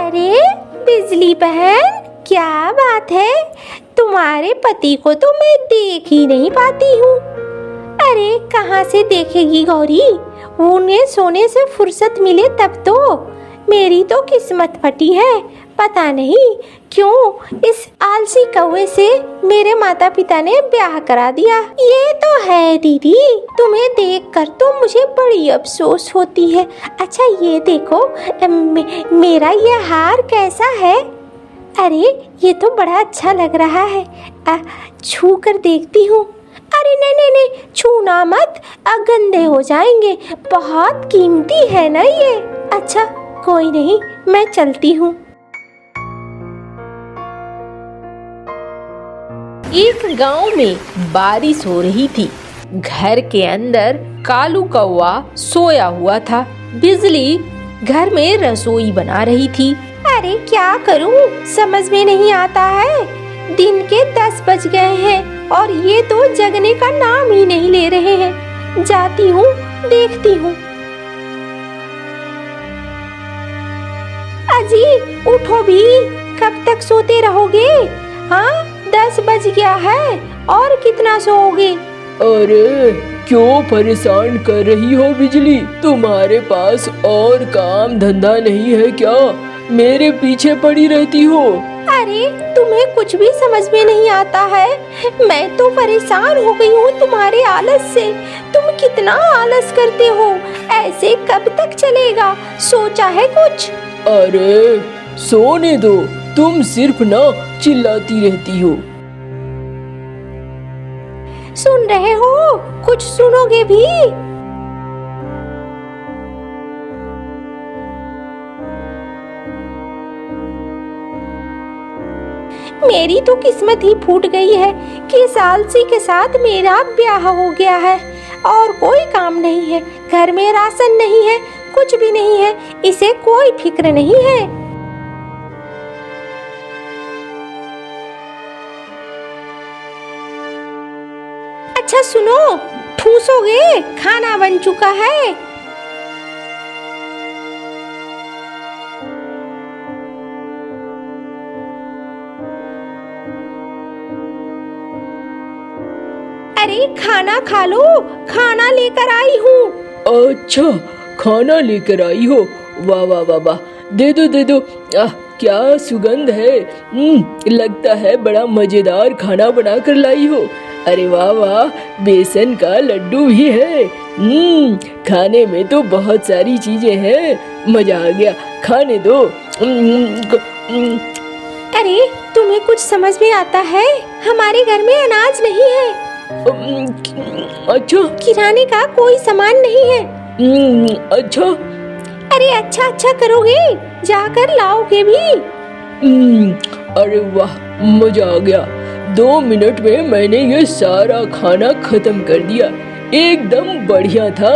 अरे बिजली बहन, क्या बात है? तुम्हारे पति को तो मैं देख ही नहीं पाती हूँ। अरे कहाँ से देखेगी गौरी, उन्हें सोने से फुर्सत मिले तब तो। मेरी तो किस्मत फटी है, पता नहीं क्यों इस आलसी कौवे से मेरे माता पिता ने ब्याह करा दिया। ये तो है दीदी, तुम्हें देखकर तो मुझे बड़ी अफसोस होती है। अच्छा ये देखो, मेरा ये हार कैसा है? अरे ये तो बड़ा अच्छा लग रहा है, छू कर देखती हूँ। अरे नहीं नहीं नहीं, छूना मत, गंदे हो जाएंगे, बहुत कीमती है ना ये। अच्छा कोई नहीं, मैं चलती हूँ। एक गांव में बारिश हो रही थी। घर के अंदर कालू कौवा सोया हुआ था। बिजली घर में रसोई बना रही थी। अरे क्या करूं, समझ में नहीं आता है। दिन के 10 बज गए हैं और ये तो जगने का नाम ही नहीं ले रहे हैं। जाती हूँ, देखती हूँ। अजी उठो भी, कब तक सोते रहोगे? हाँ 10 बज गया है, और कितना सोओगे? अरे क्यों परेशान कर रही हो बिजली? तुम्हारे पास और काम धंधा नहीं है क्या? मेरे पीछे पड़ी रहती हो। अरे तुम्हें कुछ भी समझ में नहीं आता है। मैं तो परेशान हो गई हूँ तुम्हारे आलस से। तुम कितना आलस करते हो, ऐसे कब तक चलेगा? सोचा है कुछ? अरे सोने दो, तुम सिर्फ ना चिल्लाती रहती हो। सुन रहे हो? कुछ सुनोगे भी? मेरी तो किस्मत ही फूट गई है कि इस आलसी के साथ मेरा ब्याह हो गया है। और कोई काम नहीं है, घर में राशन नहीं है, कुछ भी नहीं है, इसे कोई फिक्र नहीं है। अच्छा सुनो, ठूसोगे? खाना बन चुका है। अरे खाना खा लो, खाना लेकर आई हूँ। अच्छा खाना लेकर आई हो, वाह वाह वाह वाह, दे दो दे दो। क्या सुगंध है। लगता है बड़ा मजेदार खाना बना कर लाई हो। अरे वाह वाह, बेसन का लड्डू भी है। खाने में तो बहुत सारी चीजें हैं, मजा आ गया, खाने दो। अरे तुम्हें कुछ समझ में आता है? हमारे घर में अनाज नहीं है। अच्छा, किराने का कोई सामान नहीं है। अच्छा। अरे अच्छा अच्छा करोगे, जाकर लाओगे भी। अरे वाह, मजा आ गया। 2 मिनट में मैंने ये सारा खाना खत्म कर दिया। एकदम बढ़िया था।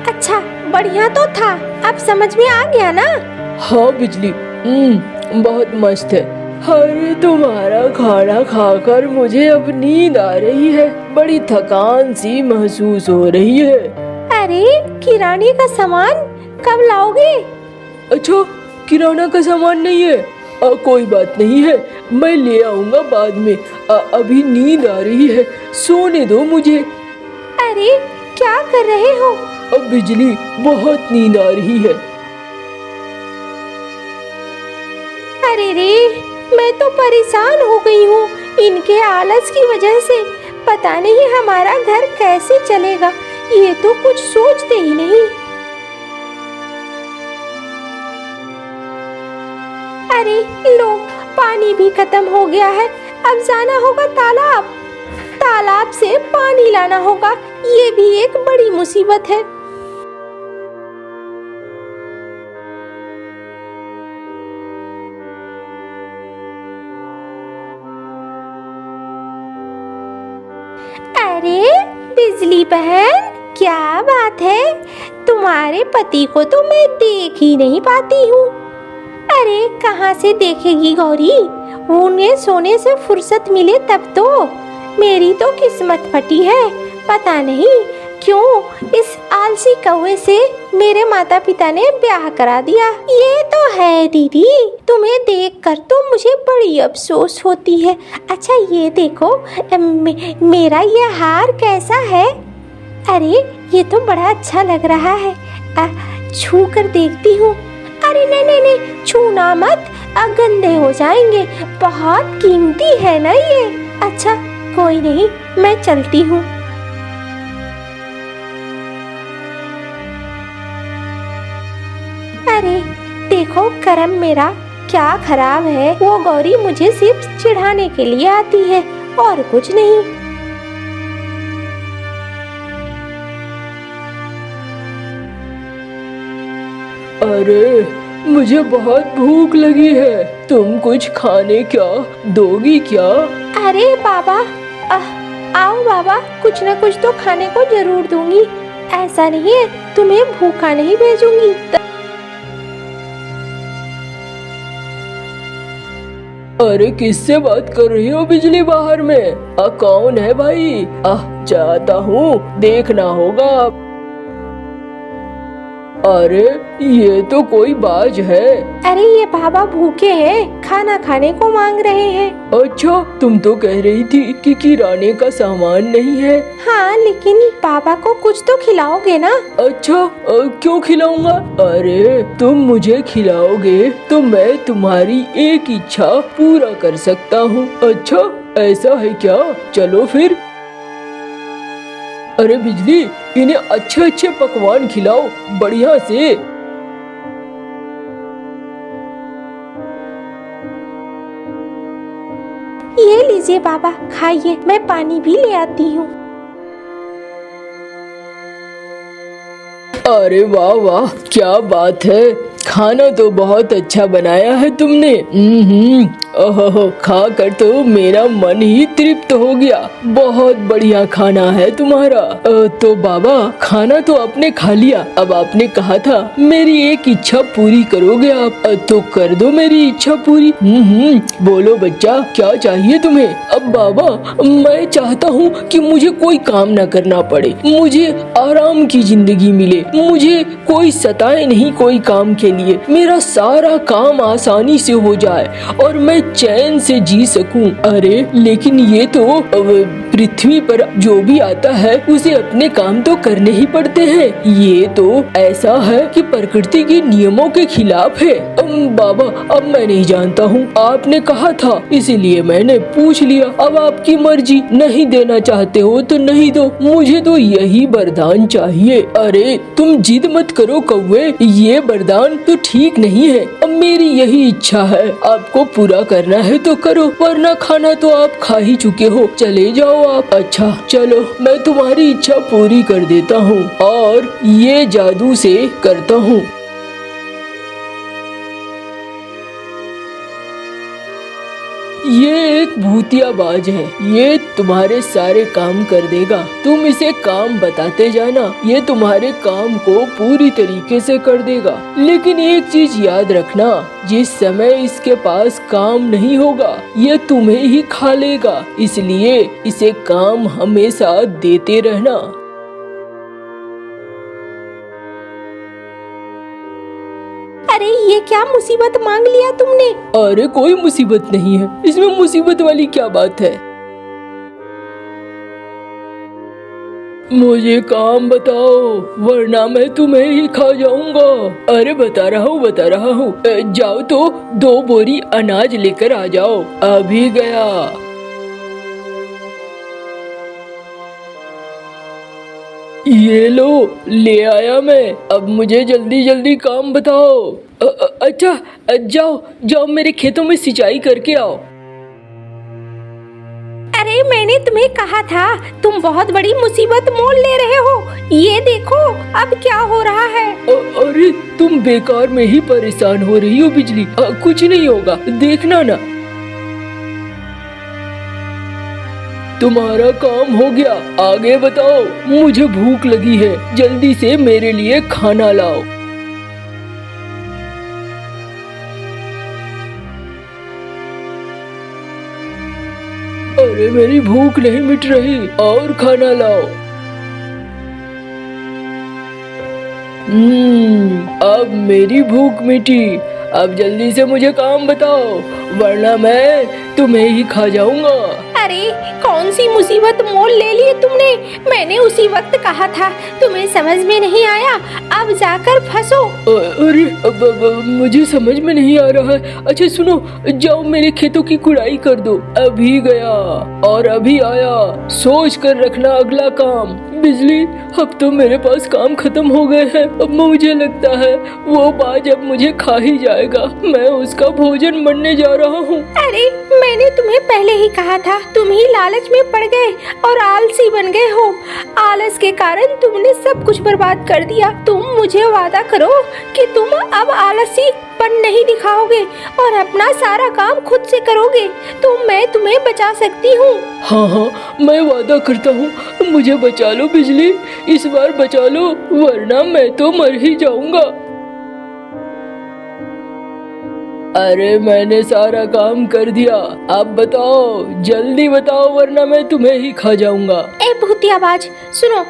अच्छा बढ़िया तो था, अब समझ में आ गया ना? हाँ बिजली, बहुत मस्त है। अरे तुम्हारा खाना खाकर मुझे अब नींद आ रही है, बड़ी थकान सी महसूस हो रही है। अरे किराने का सामान कब लाओगे? अच्छा किराना का सामान नहीं है? कोई बात नहीं है, मैं ले आऊंगा बाद में। अभी नींद आ रही है, सोने दो मुझे। अरे क्या कर रहे हो? अब बिजली, बहुत नींद आ रही है। अरे रे, मैं तो परेशान हो गई हूँ इनके आलस की वजह से। पता नहीं हमारा घर कैसे चलेगा, ये तो कुछ सोचते ही नहीं। अरे लो, पानी भी खत्म हो गया है, अब जाना होगा तालाब। तालाब से पानी लाना होगा, ये भी एक बड़ी मुसीबत है। अरे बिजली बहन, क्या बात है? तुम्हारे पति को तो मैं देख ही नहीं पाती हूँ। अरे कहाँ से देखेगी गौरी, उन्हें सोने से फुर्सत मिले तब तो। मेरी तो किस्मत फटी है, पता नहीं क्यों इस आलसी कौवे से मेरे माता पिता ने ब्याह करा दिया। ये तो है दीदी, तुम्हें देखकर तो मुझे बड़ी अफसोस होती है। अच्छा ये देखो, मेरा ये हार कैसा है? अरे ये तो बड़ा अच्छा लग रहा है। छू कर देखती हूँ। अरे नहीं नहीं नहीं, छूना मत, गंदे हो जाएंगे। बहुत कीमती है ना ये। अच्छा कोई नहीं, मैं चलती हूँ। अरे देखो करम मेरा क्या खराब है। वो गौरी मुझे सिर्फ चिढ़ाने के लिए आती है और कुछ नहीं। अरे मुझे बहुत भूख लगी है, तुम कुछ खाने क्या दोगी क्या? अरे बाबा, आओ बाबा, कुछ न कुछ तो खाने को जरूर दूंगी। ऐसा नहीं है, तुम्हें भूखा नहीं भेजूंगी। अरे किससे बात कर रही हो बिजली बाहर में? कौन है भाई? जाता हूँ, देखना होगा। अरे ये तो कोई बाज है। अरे ये बाबा भूखे हैं, खाना खाने को मांग रहे हैं। अच्छा, तुम तो कह रही थी कि किराने का सामान नहीं है। हाँ लेकिन बाबा को कुछ तो खिलाओगे ना? अच्छा, क्यों खिलाऊंगा? अरे तुम मुझे खिलाओगे तो मैं तुम्हारी एक इच्छा पूरा कर सकता हूँ। अच्छा ऐसा है क्या? चलो फिर। अरे बिजली, इन्हें अच्छे अच्छे पकवान खिलाओ, बढ़िया से। ये लीजिए बाबा, खाइए, मैं पानी भी ले आती हूँ। अरे वाह वाह, क्या बात है, खाना तो बहुत अच्छा बनाया है तुमने। ओहो, खा कर तो मेरा मन ही तृप्त हो गया। बहुत बढ़िया खाना है तुम्हारा। तो बाबा, खाना तो आपने खा लिया, अब आपने कहा था मेरी एक इच्छा पूरी करोगे आप। तो कर दो मेरी इच्छा पूरी। बोलो बच्चा, क्या चाहिए तुम्हें? अब बाबा, मैं चाहता हूँ कि मुझे कोई काम न करना पड़े, मुझे आराम की जिंदगी मिले, मुझे कोई सताए नहीं कोई काम के लिए, मेरा सारा काम आसानी से हो जाए और मैं चैन से जी सकूं। अरे लेकिन ये तो पृथ्वी पर जो भी आता है उसे अपने काम तो करने ही पड़ते हैं। ये तो ऐसा है कि प्रकृति के नियमों के खिलाफ है। बाबा, अब मैं नहीं जानता हूँ, आपने कहा था इसीलिए मैंने पूछ लिया। अब आपकी मर्जी, नहीं देना चाहते हो तो नहीं दो, मुझे तो यही वरदान चाहिए। अरे तुम जिद मत करो कौवे, ये वरदान तो ठीक नहीं है। अब मेरी यही इच्छा है, आपको पूरा करना है तो करो, वरना खाना तो आप खा ही चुके हो, चले जाओ आप। अच्छा चलो, मैं तुम्हारी इच्छा पूरी कर देता हूँ और ये जादू से करता हूँ। ये एक भूतियाबाज है, ये तुम्हारे सारे काम कर देगा। तुम इसे काम बताते जाना, ये तुम्हारे काम को पूरी तरीके से कर देगा। लेकिन एक चीज याद रखना, जिस समय इसके पास काम नहीं होगा ये तुम्हें ही खा लेगा, इसलिए इसे काम हमेशा देते रहना। अरे ये क्या मुसीबत मांग लिया तुमने? अरे कोई मुसीबत नहीं है, इसमें मुसीबत वाली क्या बात है। मुझे काम बताओ, वरना मैं तुम्हें ही खा जाऊंगा। अरे बता रहा हूँ, जाओ तो 2 बोरी अनाज लेकर आ जाओ। अभी गया। ये लो, ले आया मैं। अब मुझे जल्दी जल्दी काम बताओ। अच्छा, जाओ मेरे खेतों में सिंचाई करके आओ। अरे मैंने तुम्हें कहा था, तुम बहुत बड़ी मुसीबत मोल ले रहे हो। ये देखो अब क्या हो रहा है। अरे तुम बेकार में ही परेशान हो रही हो बिजली, कुछ नहीं होगा, देखना ना। तुम्हारा काम हो गया, आगे बताओ। मुझे भूख लगी है, जल्दी से मेरे लिए खाना लाओ। अरे मेरी भूख नहीं मिट रही, और खाना लाओ। अब मेरी भूख मिटी। अब जल्दी से मुझे काम बताओ, वरना मैं तुम्हें ही खा जाऊंगा। अरे कौन सी मुसीबत मोल ले ली तुमने? मैंने उसी वक्त कहा था, तुम्हें समझ में नहीं आया, अब जाकर फंसो। अरे मुझे समझ में नहीं आ रहा है। अच्छा सुनो, जाओ मेरे खेतों की कुड़ाई कर दो। अभी गया और अभी आया, सोच कर रखना अगला काम। बिजली, अब तो मेरे पास काम खत्म हो गए हैं। अब मुझे लगता है वो बाज अब मुझे खा ही जाएगा। मैं उसका भोजन बनने जा रहा हूँ। अरे मैंने तुम्हें पहले ही कहा था, तुम ही लालच में पड़ गए और आलसी बन गए हो। आलस के कारण तुमने सब कुछ बर्बाद कर दिया। तुम मुझे वादा करो कि तुम अब आलसी पन नहीं दिखाओगे और अपना सारा काम खुद से करोगे, तो मैं तुम्हें बचा सकती हूँ। हाँ, मैं वादा करता हूँ। मुझे बचा लो बिजली, इस बार बचा लो, वरना मैं तो मर ही जाऊंगा। अरे मैंने सारा काम कर दिया, अब बताओ, जल्दी बताओ, वरना मैं तुम्हें ही खा जाऊंगा। ए भूतियाबाज, सुनो,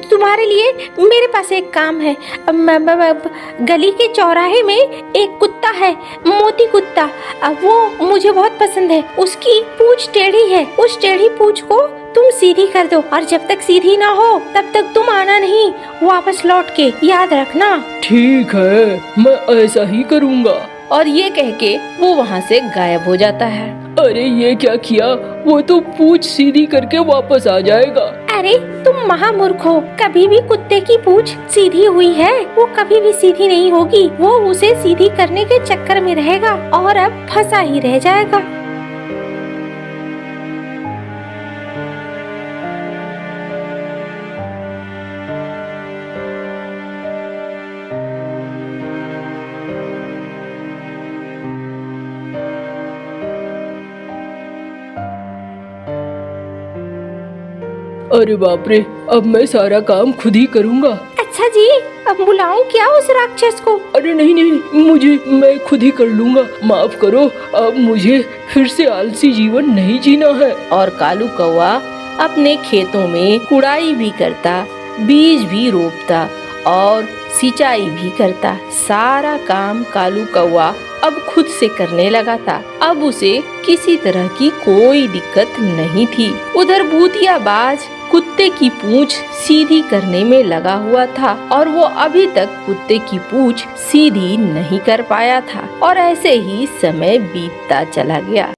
तुम्हारे लिए मेरे पास एक काम है। गली के चौराहे में एक कुत्ता है, मोती कुत्ता। वो मुझे बहुत पसंद है। उसकी पूंछ टेढ़ी है, उस टेढ़ी पूंछ को तुम सीधी कर दो, और जब तक सीधी ना हो तब तक तुम आना नहीं, वापस लौट के, याद रखना। ठीक है, मैं ऐसा ही करूँगा। और ये कह के वो वहाँ से गायब हो जाता है। अरे ये क्या किया, वो तो पूंछ सीधी करके वापस आ जाएगा। अरे तुम महामूर्ख हो, कभी भी कुत्ते की पूंछ सीधी हुई है, वो कभी भी सीधी नहीं होगी। वो उसे सीधी करने के चक्कर में रहेगा और अब फंसा ही रह जाएगा। अरे बाप रे, अब मैं सारा काम खुद ही करूँगा। अच्छा जी, अब बुलाऊं क्या उस राक्षस को? अरे नहीं, मैं खुद ही कर लूँगा। माफ करो, अब मुझे फिर से आलसी जीवन नहीं जीना है। और कालू कौवा अपने खेतों में कुड़ाई भी करता, बीज भी रोपता और सिंचाई भी करता। सारा काम कालू कौवा अब खुद से करने लगा था। अब उसे किसी तरह की कोई दिक्कत नहीं थी। उधर भूतियाबाज कुत्ते की पूंछ सीधी करने में लगा हुआ था और वो अभी तक कुत्ते की पूंछ सीधी नहीं कर पाया था। और ऐसे ही समय बीतता चला गया।